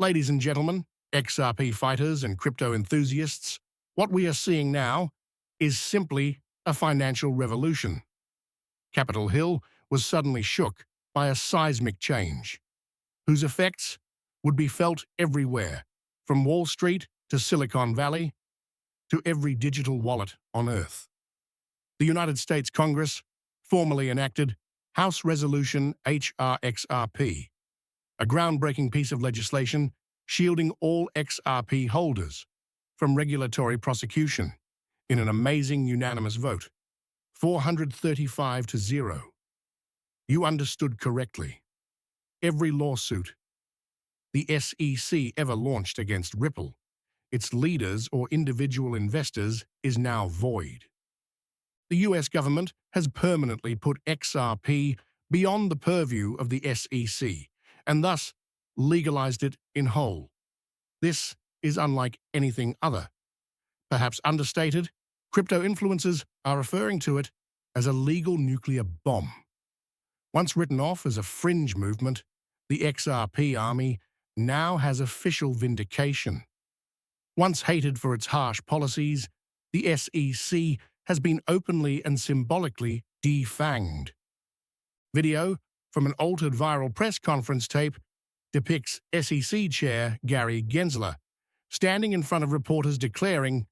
Ladies and gentlemen, XRP fighters and crypto enthusiasts, what we are seeing now is simply a financial revolution. Capitol Hill was suddenly shook by a seismic change, whose effects would be felt everywhere, from Wall Street to Silicon Valley to every digital wallet on Earth. The United States Congress formally enacted House Resolution HRXRP, a groundbreaking piece of legislation shielding all XRP holders from regulatory prosecution in an amazing unanimous vote, 435 to 0. You understood correctly. Every lawsuit the SEC ever launched against Ripple, its leaders or individual investors, is now void. The US government has permanently put XRP beyond the purview of the SEC and thus legalized it in whole. This is unlike anything other. Perhaps understated, crypto influencers are referring to it as a legal nuclear bomb. Once written off as a fringe movement, the XRP army now has official vindication. Once hated for its harsh policies, the SEC has been openly and symbolically defanged. Video from an altered viral press conference tape depicts SEC Chair Gary Gensler standing in front of reporters declaring,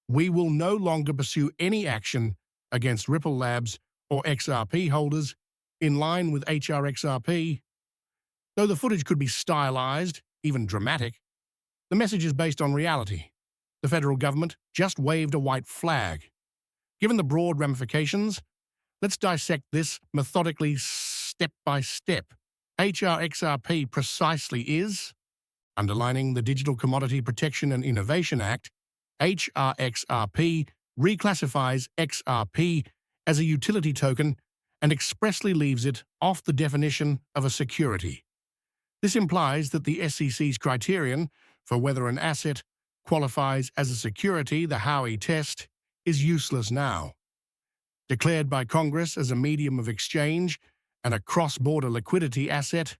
"We will no longer pursue any action against Ripple Labs or XRP holders in line with HRXRP." Though the footage could be stylized, even dramatic, the message is based on reality. The federal government just waved a white flag. Given the broad ramifications, let's dissect this methodically, step by step. HRXRP precisely is, underlining the Digital Commodity Protection and Innovation Act, HRXRP reclassifies XRP as a utility token and expressly leaves it off the definition of a security. This implies that the SEC's criterion for whether an asset qualifies as a security, the Howey test, is useless now. Declared by Congress as a medium of exchange and a cross-border liquidity asset,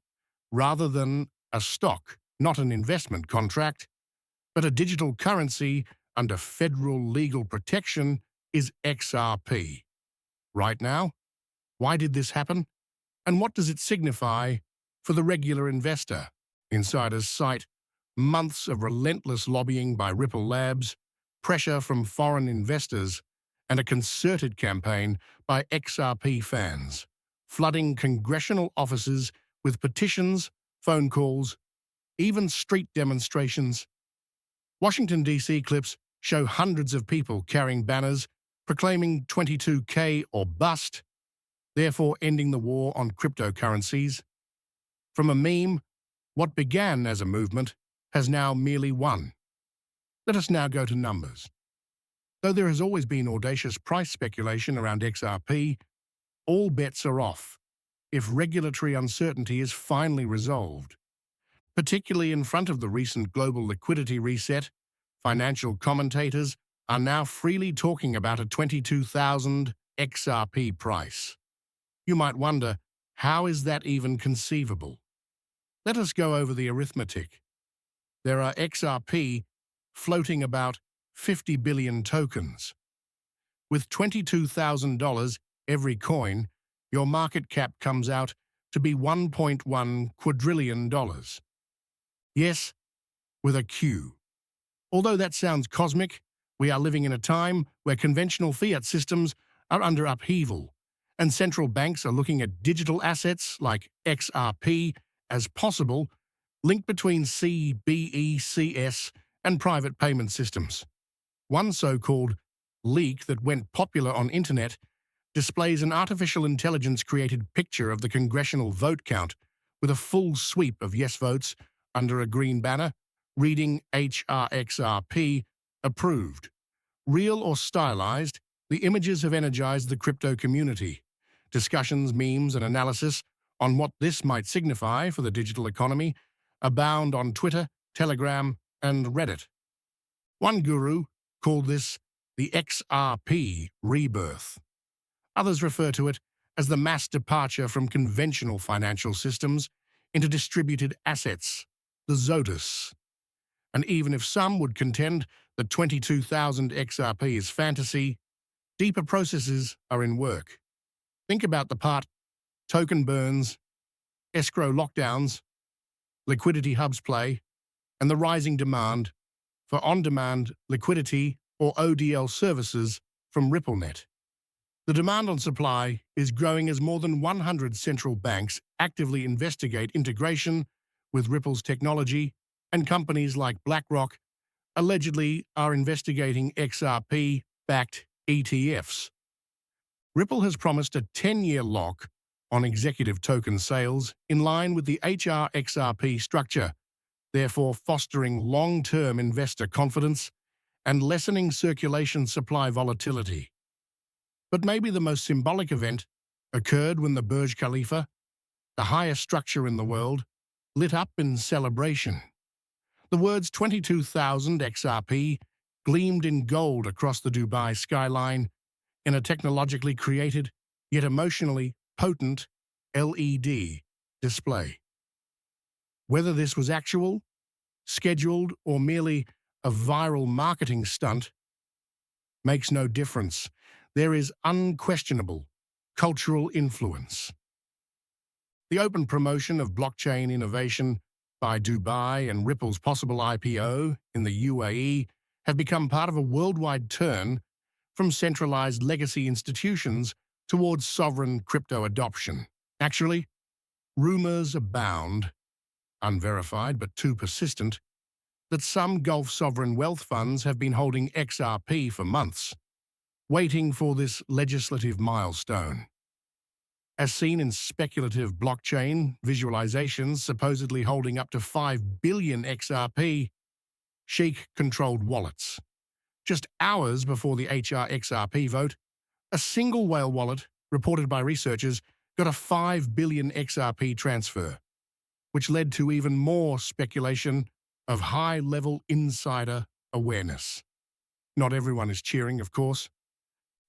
rather than a stock, not an investment contract, but a digital currency under federal legal protection, is XRP. Right now, why did this happen? And what does it signify for the regular investor? Insiders cite months of relentless lobbying by Ripple Labs, pressure from foreign investors, and a concerted campaign by XRP fans, flooding congressional offices with petitions, phone calls, even street demonstrations. Washington, D.C. clips show hundreds of people carrying banners proclaiming 22K or bust, therefore ending the war on cryptocurrencies. From a meme, what began as a movement has now merely won. Let us now go to numbers. Though there has always been audacious price speculation around XRP, all bets are off if regulatory uncertainty is finally resolved. Particularly in front of the recent global liquidity reset, financial commentators are now freely talking about a 22,000 XRP price. You might wonder, how is that even conceivable? Let us go over the arithmetic. There are XRP floating about 50 billion tokens. With $22,000 every coin, your market cap comes out to be $1.1 quadrillion. Yes, with a Q. Although that sounds cosmic, we are living in a time where conventional fiat systems are under upheaval, and central banks are looking at digital assets like XRP as possible link between CBECS and private payment systems. One so-called leak that went popular on internet displays an artificial intelligence-created picture of the congressional vote count with a full sweep of yes votes under a green banner reading HRXRP approved. Real or stylized, the images have energized the crypto community. Discussions, memes, and analysis on what this might signify for the digital economy abound on Twitter, Telegram, and Reddit. One guru called this the XRP rebirth. Others refer to it as the mass departure from conventional financial systems into distributed assets. the Zotus. And even if some would contend that 22,000 XRP is fantasy, deeper processes are in work. Think about the part token burns, escrow lockdowns, liquidity hubs play, and the rising demand for on-demand liquidity or ODL services from RippleNet. The demand on supply is growing as more than 100 central banks actively investigate integration with Ripple's technology, and companies like BlackRock allegedly are investigating XRP-backed ETFs. Ripple has promised a 10-year lock on executive token sales in line with the HRXRP structure, therefore fostering long-term investor confidence and lessening circulation supply volatility. But maybe the most symbolic event occurred when the Burj Khalifa, the highest structure in the world, lit up in celebration. The words 22,000 XRP gleamed in gold across the Dubai skyline in a technologically created, yet emotionally potent LED display. Whether this was actual, scheduled, or merely a viral marketing stunt makes no difference. There is unquestionable cultural influence. The open promotion of blockchain innovation by Dubai and Ripple's possible IPO in the UAE have become part of a worldwide turn from centralized legacy institutions towards sovereign crypto adoption. Actually, rumors abound, unverified but too persistent, that some Gulf sovereign wealth funds have been holding XRP for months, waiting for this legislative milestone. As seen in speculative blockchain visualizations supposedly holding up to 5 billion XRP, sheikh-controlled wallets. Just hours before the HRXRP vote, a single whale wallet, reported by researchers, got a 5 billion XRP transfer, which led to even more speculation of high-level insider awareness. Not everyone is cheering, of course.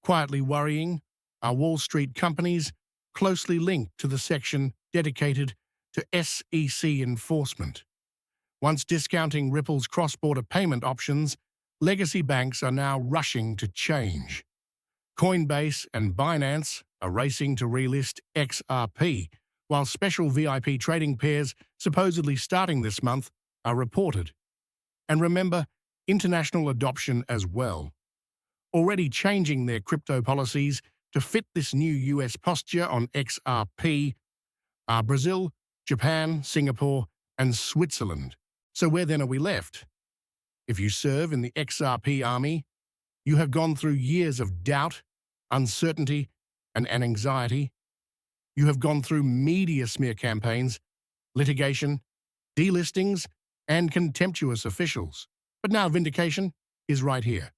Quietly worrying are Wall Street companies closely linked to the section dedicated to SEC enforcement. Once discounting Ripple's cross-border payment options, legacy banks are now rushing to change. Coinbase and Binance are racing to relist XRP, while special VIP trading pairs supposedly starting this month are reported. And remember, international adoption as well. Already changing their crypto policies to fit this new US posture on XRP are Brazil, Japan, Singapore, and Switzerland. So where then are we left? If you serve in the XRP army, you have gone through years of doubt, uncertainty, and anxiety. You have gone through media smear campaigns, litigation, delistings, and contemptuous officials. But now vindication is right here.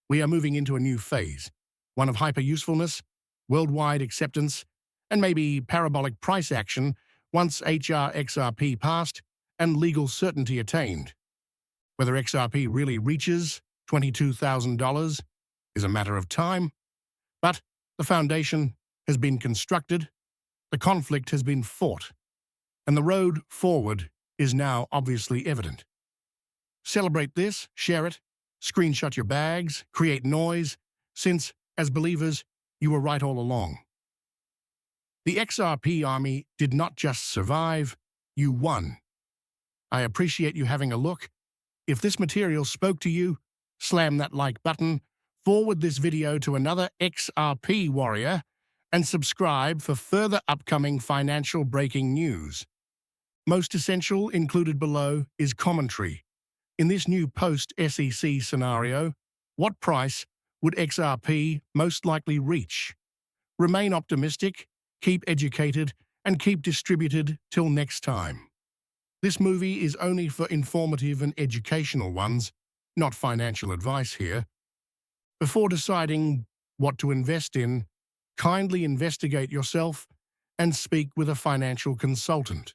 We are moving into a new phase, one of hyper-usefulness, worldwide acceptance, and maybe parabolic price action once HRXRP passed and legal certainty attained. Whether XRP really reaches $22,000 is a matter of time, but the foundation has been constructed, the conflict has been fought, and the road forward is now obviously evident. Celebrate this, share it, screenshot your bags, create noise, since, as believers, you were right all along. The XRP army did not just survive, you won. I appreciate you having a look. If this material spoke to you, slam that like button, forward this video to another XRP warrior, and subscribe for further upcoming financial breaking news. Most essential included below is commentary. In this new post-SEC scenario, what price would XRP most likely reach? Remain optimistic, keep educated, and keep distributed till next time. This movie is only for informative and educational ones, not financial advice here. Before deciding what to invest in, kindly investigate yourself and speak with a financial consultant.